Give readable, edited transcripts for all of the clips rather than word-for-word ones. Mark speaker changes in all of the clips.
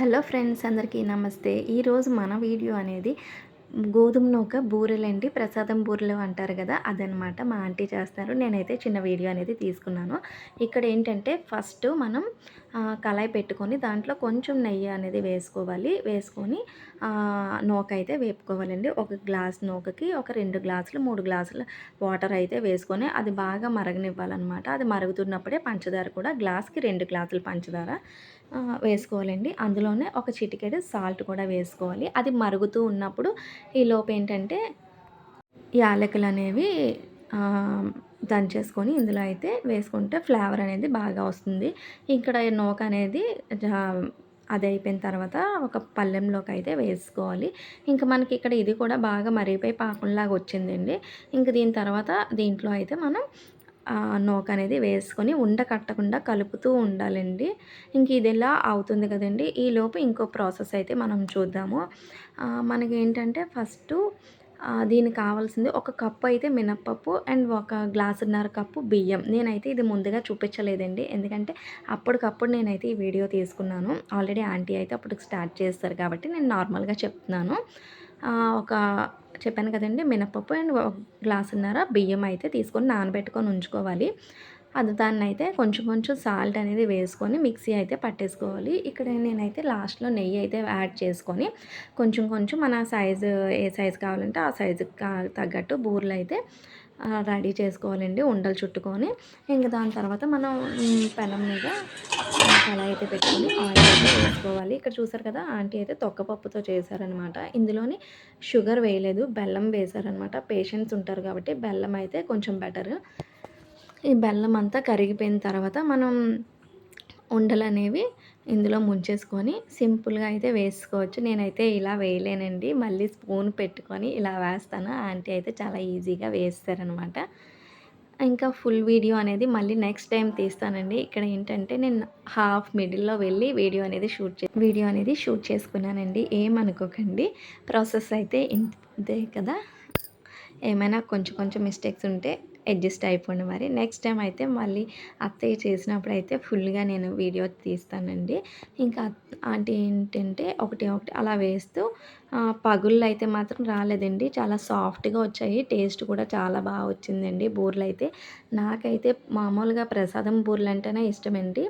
Speaker 1: Hello friends, అందరికీ నమస్తే. ఈరోజు మన వీడియో అనేది గోధుమ నూక బూరెలండి. ప్రసాదం బూరెలు అంటారు కదా, అదనమాట. మా ఆంటీ చేస్తారు. నేనైతే చిన్న వీడియో అనేది తీసుకున్నాను. ఇక్కడ ఏంటంటే ఫస్ట్ మనం కళాయి పెట్టుకొని దాంట్లో కొంచెం నెయ్యి అనేది వేసుకోవాలి. వేసుకొని నూక అయితే వేపుకోవాలండి. ఒక గ్లాస్ నూకకి ఒక 2 గ్లాసులు 3 గ్లాసులు వాటర్ అయితే వేసుకొని అది బాగా మరగనివ్వాలన్నమాట. అది మరుగుతున్నప్పుడే పంచదార కూడా గ్లాస్కి 2 గ్లాసులు పంచదార వేసుకోవాలండి. అందులోనే ఒక చిటికెడు సాల్ట్ కూడా వేసుకోవాలి. అది మరుగుతూ ఉన్నప్పుడు ఈలోపు ఏంటంటే యాలకులనేవి దంచేసుకొని ఇందులో అయితే వేసుకుంటే ఫ్లేవర్ అనేది బాగా వస్తుంది. ఇక్కడ నూక అనేది జా అది అయిపోయిన తర్వాత ఒక పళ్ళెంలోకి అయితే వేసుకోవాలి. ఇంక మనకి ఇక్కడ ఇది కూడా బాగా మరిగిపోయి పాకంలాగా వచ్చిందండి. ఇంక దీని తర్వాత దీంట్లో అయితే మనం నూక అనేది వేసుకొని ఉండ కట్టకుండా కలుపుతూ ఉండాలండి. ఇంక ఇది ఇలా అవుతుంది కదండీ! ఈలోపు ఇంకో ప్రాసెస్ అయితే మనం చూద్దాము. మనకేంటంటే ఫస్టు దీనికి కావాల్సింది ఒక కప్పు అయితే మినప్పప్పు అండ్ ఒక గ్లాసున్నర కప్పు బియ్యం. నేనైతే ఇది ముందుగా చూపించలేదండి. ఎందుకంటే అప్పటికప్పుడు నేనైతే ఈ వీడియో తీసుకున్నాను. ఆల్రెడీ ఆంటీ అయితే అప్పటికి స్టార్ట్ చేస్తారు కాబట్టి నేను నార్మల్‌గా చెప్తున్నాను. ఒక చెప్పాను కదండీ! మినపప్పు అండ్ ఒక గ్లాసున్నర బియ్యం అయితే తీసుకొని నానబెట్టుకొని ఉంచుకోవాలి. అది దాన్నైతే కొంచెం కొంచెం సాల్ట్ అనేది వేసుకొని మిక్సీ అయితే పట్టేసుకోవాలి. ఇక్కడ నేనైతే లాస్ట్‌లో నెయ్యి అయితే యాడ్ చేసుకొని కొంచెం కొంచెం మన సైజు ఏ సైజు కావాలంటే ఆ సైజుకి తగ్గట్టు బూరెలైతే రెడీ చేసుకోవాలండి. ఉండలు చుట్టుకొని ఇంక దాని తర్వాత మనం పెనం మీద కళాయి అయితే పెట్టుకొని ఆయిల్ అయితే వేసుకోవాలి. ఇక్కడ చూసారు కదా, ఆంటీ అయితే తొక్కపప్పుతో చేశారనమాట. ఇందులోని షుగర్ వేయలేదు, బెల్లం వేశారనమాట. పేషెంట్స్ ఉంటారు కాబట్టి బెల్లం అయితే కొంచెం బెటర్. ఈ బెల్లం అంతా కరిగిపోయిన తర్వాత మనం ఉండలనేవి ఇందులో ముంచేసుకొని సింపుల్‌గా అయితే వేసుకోవచ్చు. నేనైతే ఇలా వేయలేనండి. మళ్ళీ స్పూన్ పెట్టుకొని ఇలా వేస్తాను. ఆంటీ అయితే చాలా ఈజీగా వేస్తారనమాట. ఇంకా ఫుల్ వీడియో అనేది మళ్ళీ నెక్స్ట్ టైమ్ తీస్తానండి. ఇక్కడ ఏంటంటే నేను హాఫ్ మిడిల్‌లో వెళ్ళి వీడియో అనేది షూట్ చేసుకున్నానండి. ఏమనుకోకండి. ప్రాసెస్ అయితే ఇంతే కదా! ఏమైనా కొంచెం కొంచెం మిస్టేక్స్ ఉంటే అడ్జస్ట్ అయిపోండి మరి. నెక్స్ట్ టైం అయితే మళ్ళీ అత్తయ్య చేసినప్పుడైతే ఫుల్‌గా నేను వీడియో తీస్తానండి. ఇంకా ఆంటీ ఏంటంటే ఒకటి ఒకటి అలా వేస్తూ పగుళ్ళు అయితే మాత్రం రాలేదండి. చాలా సాఫ్ట్‌గా వచ్చాయి. టేస్ట్ కూడా చాలా బాగా వచ్చిందండి బూరెలైతే. నాకైతే మామూలుగా ప్రసాదం బూరెలంటేనే ఇష్టమండి.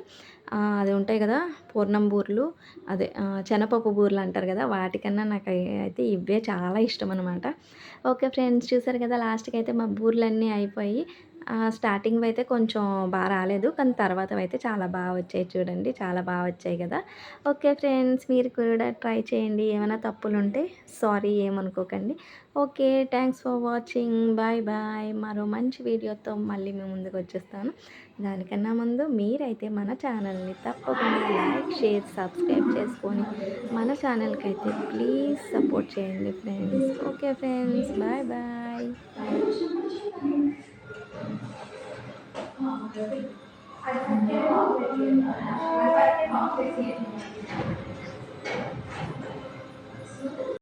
Speaker 1: అది ఉంటాయి కదా, పూర్ణం బూరెలు, అదే శనగపప్పు బూరెలు అంటారు కదా, వాటికన్నా అయితే ఇవే చాలా ఇష్టమనమాట. ఓకే ఫ్రెండ్స్, చూసారు కదా, లాస్ట్‌కి అయితే మా బూరెలన్నీ అయిపోయి స్టార్టింగ్‌వి అయితే కొంచెం రాలేదు. కానీ తర్వాతవైతే చాలా వచ్చాయి చూడండి. చాలా వచ్చాయి కదా! ఓకే ఫ్రెండ్స్, మీరు కూడా ట్రై చేయండి. ఏమైనా తప్పులుంటే సారీ, ఏమనుకోకండి. Okay, thanks for watching. Bye bye. మరో మంచి వీడియోతో మళ్ళీ మీ ముందుకు వచ్చేస్తాను. దానికన్నా ముందు మీరైతే మన ఛానల్ని తప్పకుండా లైక్, షేర్, సబ్స్క్రైబ్ చేసుకొని మన ఛానల్‌కి అయితే ప్లీజ్ సపోర్ట్ చేయండి friends. Okay friends, bye bye.